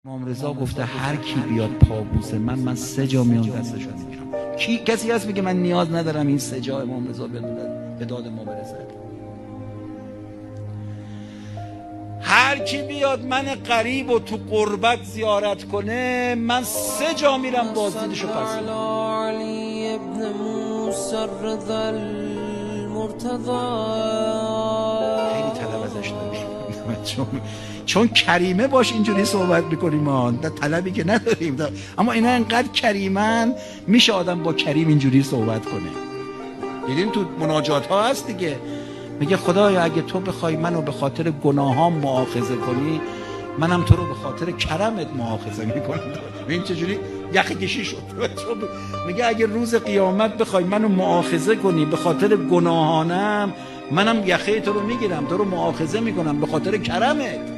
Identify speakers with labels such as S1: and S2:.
S1: امام رضا گفته هر کی بیاد پابوس من 3 جا میان دستشو میگیرم. کسی هست میگه من نیاز ندارم این 3 جا امام رضا به داد ما برسه؟ هر کی بیاد من غریب و تو غربت زیارت کنه من 3 جا میرم بازدیدشو پس. خیلی طلب ازش داریم چون کریمه باش اینجوری صحبت میکنیم ما طلبی که نداریم اما اینا انقدر کریمن میشه آدم با کریم اینجوری صحبت کنه. دیدین تو مناجات ها هست دیگه، میگه خدایا اگه تو بخوای منو به خاطر گناهام مؤاخذه کنی منم تو رو به خاطر کرمت مؤاخذه میکنم. ببین چجوری یخی کشی شد. میگه اگه روز قیامت بخوای منو مؤاخذه کنی به خاطر گناهانم منم یخه تو رو میگیرم تو رو مؤاخذه میکنم به خاطر کرمت.